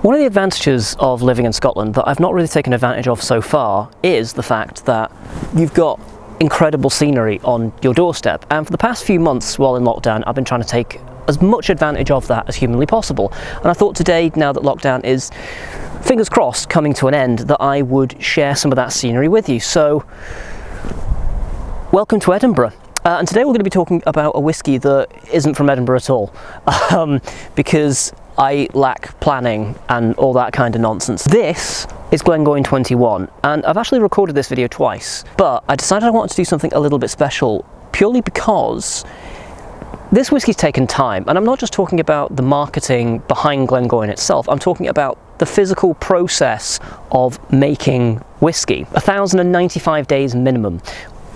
One of the advantages of living in Scotland that I've not really taken advantage of so far is the fact that you've got incredible scenery on your doorstep, and for the past few months while in lockdown I've been trying to take as much advantage of that as humanly possible, and I thought today, now that lockdown is, fingers crossed, coming to an end, that I would share some of that scenery with you. So welcome to Edinburgh. And today we're going to be talking about a whisky that isn't from Edinburgh at all, because I lack planning and all that kind of nonsense. This is Glengoyne 21, and I've actually recorded this video twice, but I decided I wanted to do something a little bit special purely because this whiskey's taken time, and I'm not just talking about the marketing behind Glengoyne itself, I'm talking about the physical process of making whiskey. 1,095 days minimum.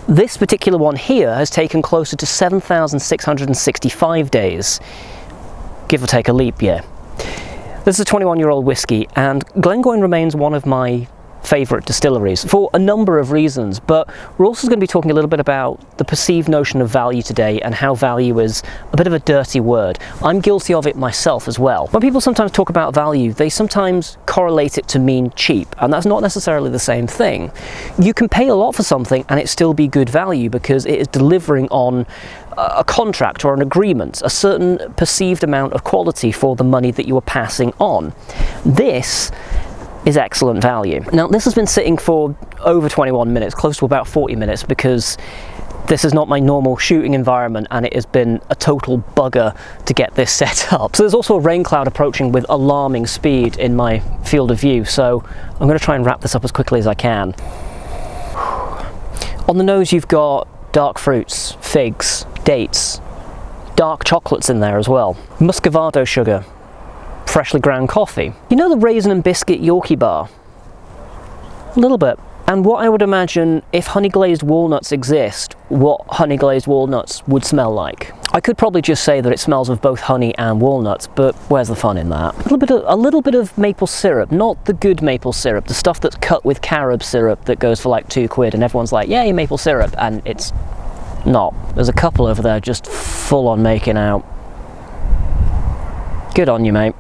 This particular one here has taken closer to 7,665 days, give or take a leap year. This is a 21-year-old whisky, and Glengoyne remains one of my favourite distilleries for a number of reasons, but we're also going to be talking a little bit about the perceived notion of value today and how value is a bit of a dirty word. I'm guilty of it myself as well. When people sometimes talk about value, they sometimes correlate it to mean cheap, and that's not necessarily the same thing. You can pay a lot for something and it still be good value because it is delivering on a contract or an agreement, a certain perceived amount of quality for the money that you are passing on. This is excellent value. Now, this has been sitting for over 21 minutes, close to about 40 minutes, because this is not my normal shooting environment and it has been a total bugger to get this set up. So there's also a rain cloud approaching with alarming speed in my field of view, so I'm going to try and wrap this up as quickly as I can. On the nose you've got dark fruits, figs, dates, dark chocolates in there as well, muscovado sugar, freshly ground coffee. You know the raisin and biscuit Yorkie bar? A little bit. And what I would imagine, if honey glazed walnuts exist, what honey glazed walnuts would smell like. I could probably just say that it smells of both honey and walnuts, but where's the fun in that? A little bit of maple syrup, not the good maple syrup, the stuff that's cut with carob syrup that goes for like £2 and everyone's like, yay, maple syrup, and it's not. There's a couple over there just full on making out. Good on you, mate.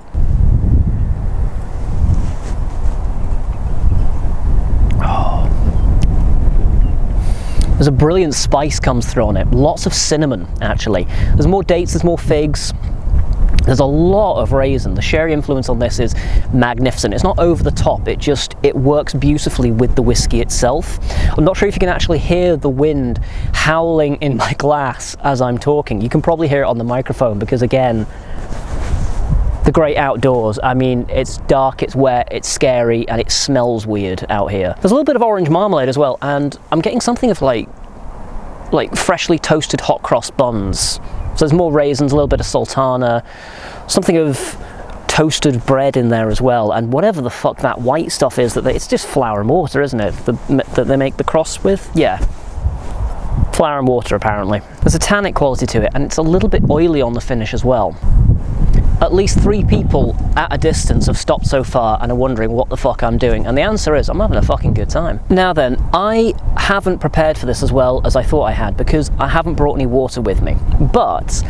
There's a brilliant spice comes through on it, lots of cinnamon actually. There's more dates, there's more figs, there's a lot of raisin. The sherry influence on this is magnificent. It's not over the top, it works beautifully with the whiskey itself. I'm not sure if you can actually hear the wind howling in my glass as I'm talking. You can probably hear it on the microphone because, again, the great outdoors. I mean, it's dark, it's wet, it's scary, and it smells weird out here. There's a little bit of orange marmalade as well, and I'm getting something of like freshly toasted hot cross buns. So there's more raisins, a little bit of sultana, something of toasted bread in there as well, and whatever the fuck that white stuff is, it's just flour and water, isn't it? That they make the cross with? Yeah. Flour and water, apparently. There's a tannic quality to it, and it's a little bit oily on the finish as well. At least 3 people at a distance have stopped so far and are wondering what the fuck I'm doing, and the answer is I'm having a fucking good time. Now then, I haven't prepared for this as well as I thought I had because I haven't brought any water with me, but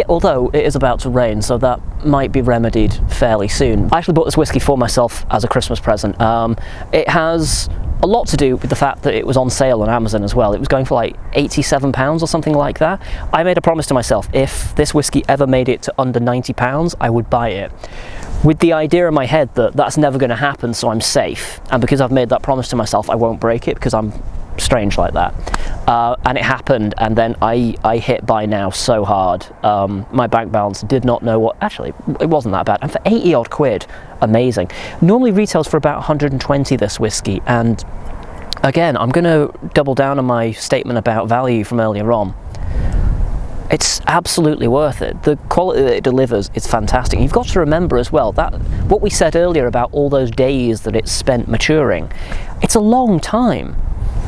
although it is about to rain, so that might be remedied fairly soon. I actually bought this whiskey for myself as a Christmas present. It has a lot to do with the fact that it was on sale on Amazon as well. It was going for like £87 or something like that. I made a promise to myself, if this whiskey ever made it to under £90, I would buy it. With the idea in my head that that's never going to happen, so I'm safe. And because I've made that promise to myself, I won't break it because I'm strange like that. And it happened, and then I hit buy now so hard. My bank balance did not know what, actually, it wasn't that bad. And for 80 odd quid, amazing. Normally retails for about 120 this whiskey, and again, I'm going to double down on my statement about value from earlier on. It's absolutely worth it. The quality that it delivers is fantastic. You've got to remember as well that what we said earlier about all those days that it's spent maturing, it's a long time.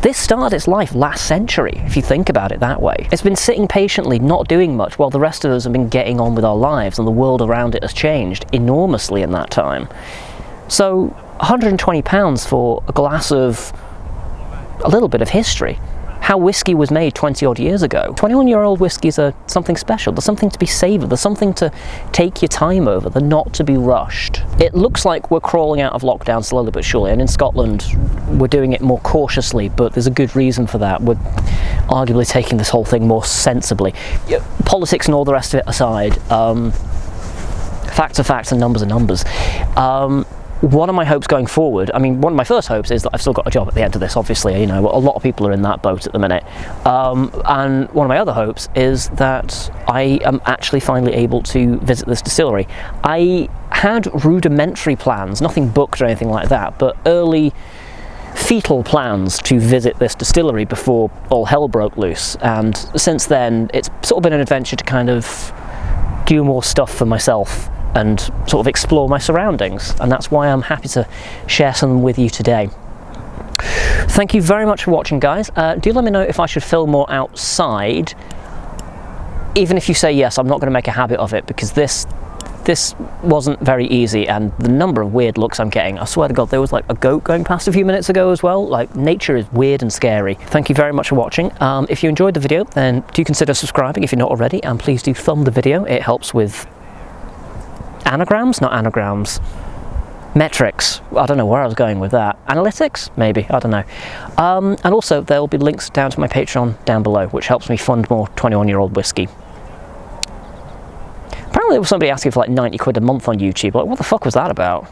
This started its life last century, if you think about it that way. It's been sitting patiently, not doing much, while the rest of us have been getting on with our lives, and the world around it has changed enormously in that time. So £120 for a glass of a little bit of history. how whiskey was made 20 odd years ago. 21-year-old whiskies are something special. There's something to be savoured. There's something to take your time over. They're not to be rushed. It looks like we're crawling out of lockdown slowly but surely, and in Scotland we're doing it more cautiously, but there's a good reason for that. We're arguably taking this whole thing more sensibly. Politics and all the rest of it aside, facts are facts and numbers are numbers. One of my hopes going forward, I mean, one of my first hopes is that I've still got a job at the end of this, obviously. You know, a lot of people are in that boat at the minute. And one of my other hopes is that I am actually finally able to visit this distillery. I had rudimentary plans, nothing booked or anything like that, but early fetal plans to visit this distillery before all hell broke loose. And since then, it's sort of been an adventure to kind of do more stuff for myself and sort of explore my surroundings, and that's why I'm happy to share some with you today. Thank you very much for watching, guys. Do let me know if I should film more outside. Even if you say yes, I'm not going to make a habit of it, because this wasn't very easy, and the number of weird looks I'm getting, I swear to God, there was like a goat going past a few minutes ago as well. Like, nature is weird and scary. Thank you very much for watching. If you enjoyed the video, then do consider subscribing if you're not already, and please do thumb the video. It helps with anagrams? Not anagrams. Metrics. I don't know where I was going with that. Analytics? Maybe. I don't know. And also, there will be links down to my Patreon down below, which helps me fund more 21-year-old whiskey. Apparently there was somebody asking for like 90 quid a month on YouTube. Like, what the fuck was that about?